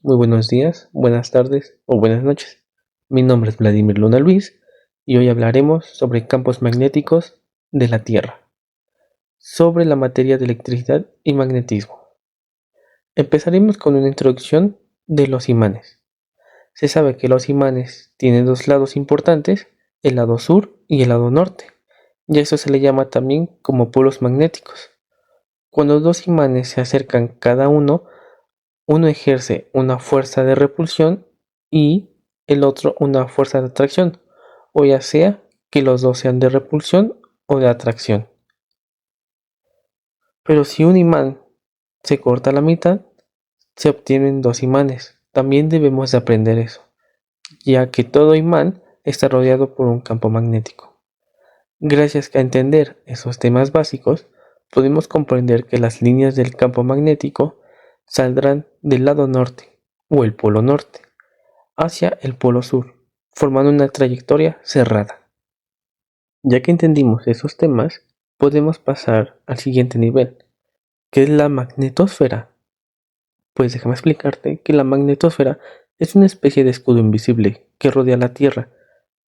muy buenos días, buenas tardes o buenas noches. Mi nombre es Vladimir Luna Luis y hoy hablaremos sobre campos magnéticos de la Tierra, sobre la materia de electricidad y magnetismo. Empezaremos con una introducción de los imanes. Se sabe que los imanes tienen dos lados importantes, el lado sur y el lado norte, y a eso se le llama también como polos magnéticos. Cuando dos imanes se acercan cada uno ejerce una fuerza de repulsión y el otro una fuerza de atracción, o ya sea que los dos sean de repulsión o de atracción. Pero si un imán se corta a la mitad, se obtienen dos imanes. También debemos de aprender eso, ya que todo imán está rodeado por un campo magnético. Gracias a entender esos temas básicos, podemos comprender que las líneas del campo magnético saldrán del lado norte o el polo norte hacia el polo sur, formando una trayectoria cerrada. Ya que entendimos esos temas, podemos pasar al siguiente nivel, que es la magnetosfera. Pues déjame explicarte que la magnetosfera es una especie de escudo invisible que rodea la Tierra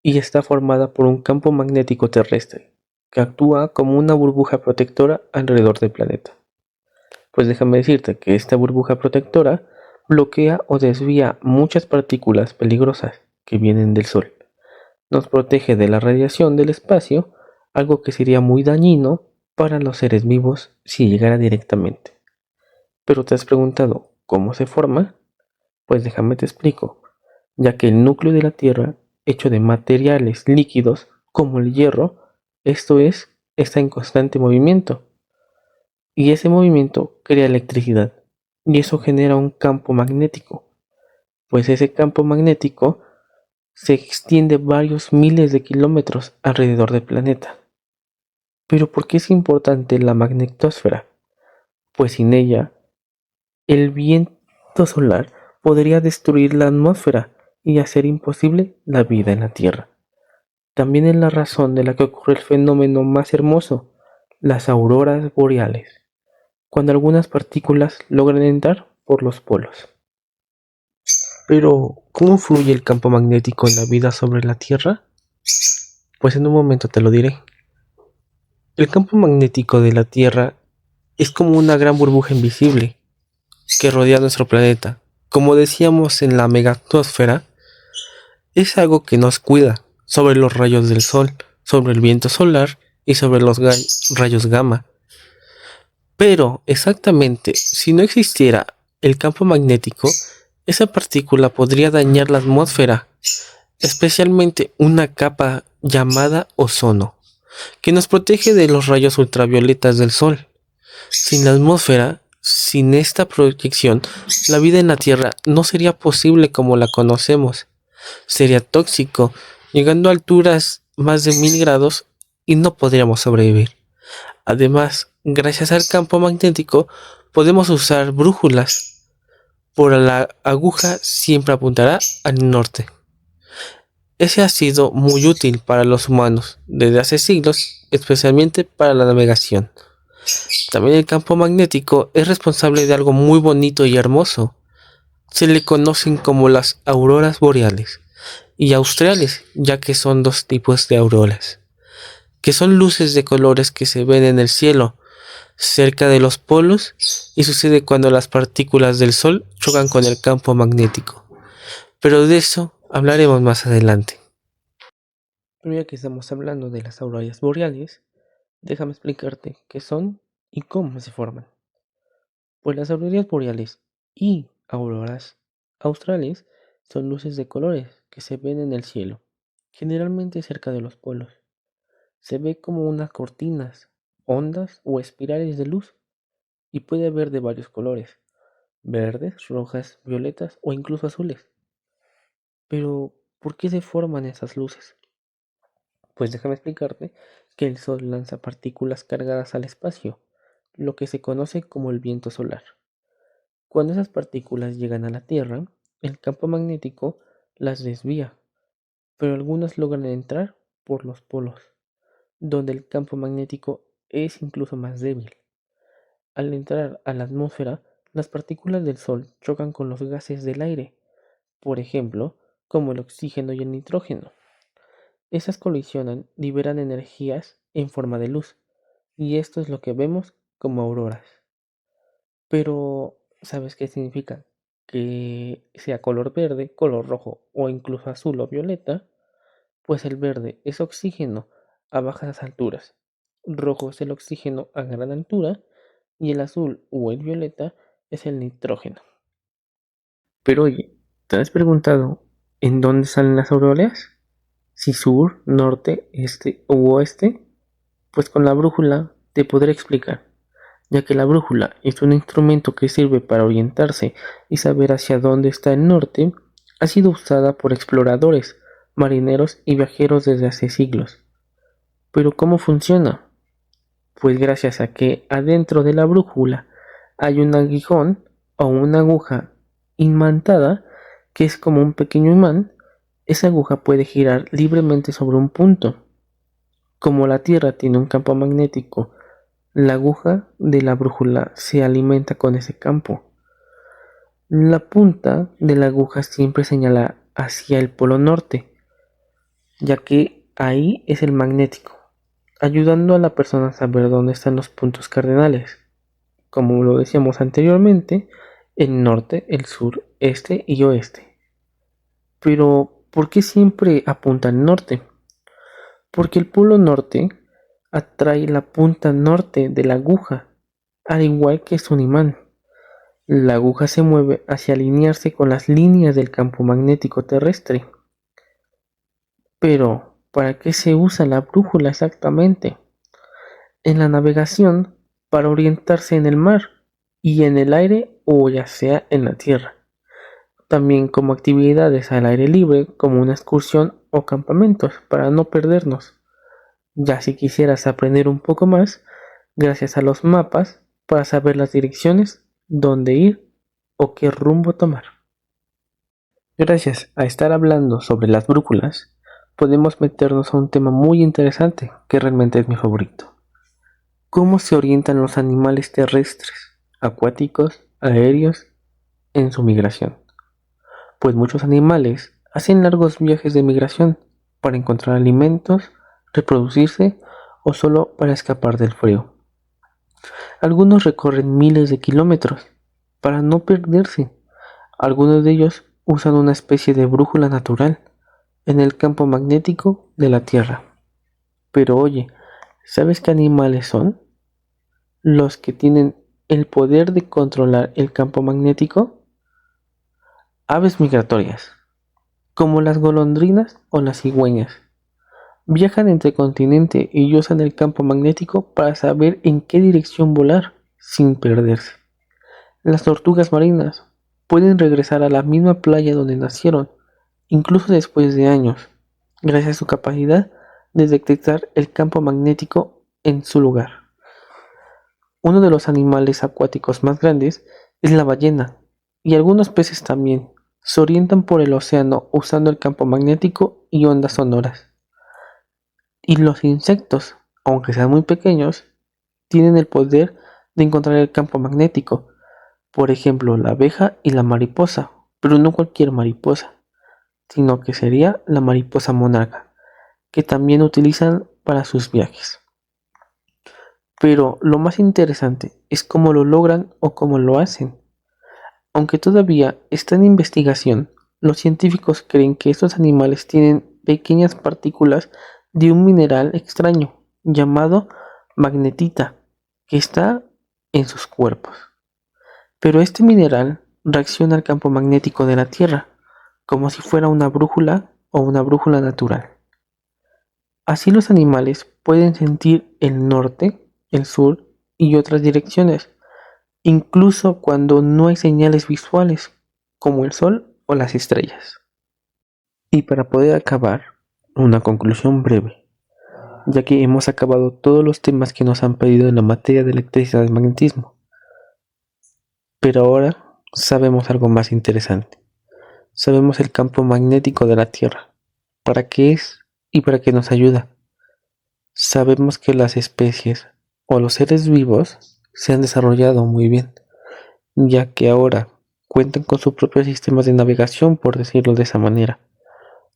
y está formada por un campo magnético terrestre que actúa como una burbuja protectora alrededor del planeta. Pues déjame decirte que esta burbuja protectora bloquea o desvía muchas partículas peligrosas que vienen del Sol. Nos protege de la radiación del espacio, algo que sería muy dañino para los seres vivos si llegara directamente. Pero te has preguntado cómo se forma, pues déjame te explico, ya que el núcleo de la Tierra, hecho de materiales líquidos como el hierro, está en constante movimiento, y ese movimiento crea electricidad, y eso genera un campo magnético, pues ese campo magnético se extiende varios miles de kilómetros alrededor del planeta. Pero ¿por qué es importante la magnetosfera? Pues sin ella, el viento solar podría destruir la atmósfera y hacer imposible la vida en la Tierra. También es la razón de la que ocurre el fenómeno más hermoso, las auroras boreales, cuando algunas partículas logran entrar por los polos. Pero, ¿cómo fluye el campo magnético en la vida sobre la Tierra? Pues en un momento te lo diré. El campo magnético de la Tierra es como una gran burbuja invisible que rodea nuestro planeta. Como decíamos en la megatosfera, es algo que nos cuida sobre los rayos del sol, sobre el viento solar y sobre los rayos gamma. Pero exactamente, si no existiera el campo magnético, esa partícula podría dañar la atmósfera, especialmente una capa llamada ozono, que nos protege de los rayos ultravioletas del sol. Sin la atmósfera, sin esta proyección, la vida en la Tierra no sería posible como la conocemos. Sería tóxico, llegando a alturas más de 1000 grados y no podríamos sobrevivir. Además, gracias al campo magnético, podemos usar brújulas. Por la aguja siempre apuntará al norte. Ese ha sido muy útil para los humanos desde hace siglos, especialmente para la navegación. También el campo magnético es responsable de algo muy bonito y hermoso. Se le conocen como las auroras boreales y australes, ya que son dos tipos de auroras, que son luces de colores que se ven en el cielo, cerca de los polos, y sucede cuando las partículas del Sol chocan con el campo magnético. Pero de eso hablaremos más adelante. Pero ya que estamos hablando de las auroras boreales, déjame explicarte qué son y cómo se forman. Pues las auroras boreales y auroras australes son luces de colores que se ven en el cielo, generalmente cerca de los polos. Se ve como unas cortinas, ondas o espirales de luz y puede haber de varios colores, verdes, rojas, violetas o incluso azules. Pero, ¿por qué se forman esas luces? Pues déjame explicarte que el Sol lanza partículas cargadas al espacio, lo que se conoce como el viento solar. Cuando esas partículas llegan a la Tierra, el campo magnético las desvía, pero algunas logran entrar por los polos, donde el campo magnético es incluso más débil. Al entrar a la atmósfera, Las partículas del Sol chocan con los gases del aire, por ejemplo, como el oxígeno y el nitrógeno. Esas colisionan, liberan energías en forma de luz, y esto es lo que vemos como auroras. Pero, ¿sabes qué significa? Que sea color verde, color rojo o incluso azul o violeta, pues el verde es oxígeno a bajas alturas, rojo es el oxígeno a gran altura y el azul o el violeta es el nitrógeno. Pero oye, ¿te has preguntado en dónde salen las auroras? Si sur, norte, este u oeste, pues con la brújula te podré explicar, ya que la brújula es un instrumento que sirve para orientarse y saber hacia dónde está el norte, ha sido usada por exploradores, marineros y viajeros desde hace siglos. Pero ¿cómo funciona? Pues gracias a que adentro de la brújula hay un aguijón o una aguja imantada que es como un pequeño imán. Esa aguja puede girar libremente sobre un punto. Como la Tierra tiene un campo magnético, la aguja de la brújula se alimenta con ese campo. La punta de la aguja siempre señala hacia el polo norte, ya que ahí es el magnético, ayudando a la persona a saber dónde están los puntos cardinales, como lo decíamos anteriormente, el norte, el sur, este y oeste. Pero, ¿por qué siempre apunta al norte? Porque el polo norte atrae la punta norte de la aguja, al igual que es un imán. La aguja se mueve hacia alinearse con las líneas del campo magnético terrestre. Pero, ¿para qué se usa la brújula exactamente? En la navegación, para orientarse en el mar y en el aire o ya sea en la tierra. También como actividades al aire libre, como una excursión o campamentos, para no perdernos. Ya si quisieras aprender un poco más, gracias a los mapas, para saber las direcciones, dónde ir o qué rumbo tomar. Gracias a estar hablando sobre las brújulas, podemos meternos a un tema muy interesante que realmente es mi favorito. ¿Cómo se orientan los animales terrestres, acuáticos, aéreos, en su migración? Pues muchos animales hacen largos viajes de migración para encontrar alimentos, reproducirse o solo para escapar del frío. Algunos recorren miles de kilómetros para no perderse. Algunos de ellos usan una especie de brújula natural en el campo magnético de la Tierra. Pero oye, ¿sabes qué animales son? Los que tienen el poder de controlar el campo magnético. Aves migratorias, como las golondrinas o las cigüeñas. Viajan entre continentes y usan el campo magnético para saber en qué dirección volar sin perderse. Las tortugas marinas pueden regresar a la misma playa donde nacieron, incluso después de años, gracias a su capacidad de detectar el campo magnético en su lugar. Uno de los animales acuáticos más grandes es la ballena, y algunos peces también se orientan por el océano usando el campo magnético y ondas sonoras. Y los insectos, aunque sean muy pequeños, tienen el poder de encontrar el campo magnético. Por ejemplo, la abeja y la mariposa, pero no cualquier mariposa, sino que sería la mariposa monarca, que también utilizan para sus viajes. Pero lo más interesante es cómo lo logran o cómo lo hacen. Aunque todavía está en investigación, los científicos creen que estos animales tienen pequeñas partículas de un mineral extraño llamado magnetita que está en sus cuerpos. Pero este mineral reacciona al campo magnético de la Tierra como si fuera una brújula o una brújula natural. Así los animales pueden sentir el norte, el sur y otras direcciones, incluso cuando no hay señales visuales, como el sol o las estrellas. Y para poder acabar, una conclusión breve, ya que hemos acabado todos los temas que nos han pedido en la materia de electricidad y magnetismo. Pero ahora sabemos algo más interesante. Sabemos el campo magnético de la Tierra, para qué es y para qué nos ayuda. Sabemos que las especies o los seres vivos se han desarrollado muy bien, ya que ahora cuentan con sus propios sistemas de navegación, por decirlo de esa manera,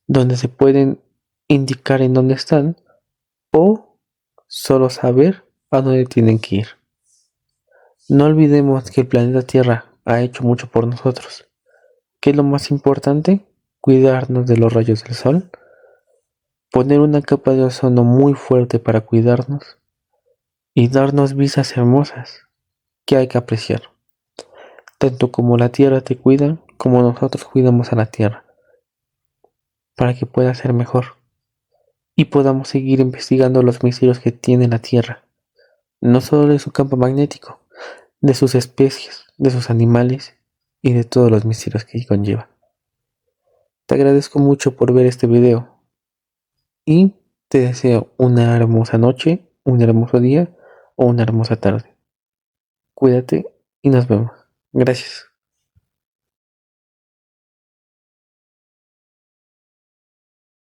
donde se pueden indicar en dónde están o solo saber a dónde tienen que ir. No olvidemos que el planeta Tierra ha hecho mucho por nosotros. ¿Qué es lo más importante? Cuidarnos de los rayos del sol, poner una capa de ozono muy fuerte para cuidarnos y darnos vistas hermosas que hay que apreciar. Tanto como la Tierra te cuida, como nosotros cuidamos a la Tierra, para que pueda ser mejor y podamos seguir investigando los misterios que tiene la Tierra, no solo de su campo magnético, de sus especies, de sus animales y de todos los misterios que conlleva. Te agradezco mucho por ver este video y te deseo una hermosa noche, un hermoso día o una hermosa tarde. Cuídate y nos vemos. Gracias.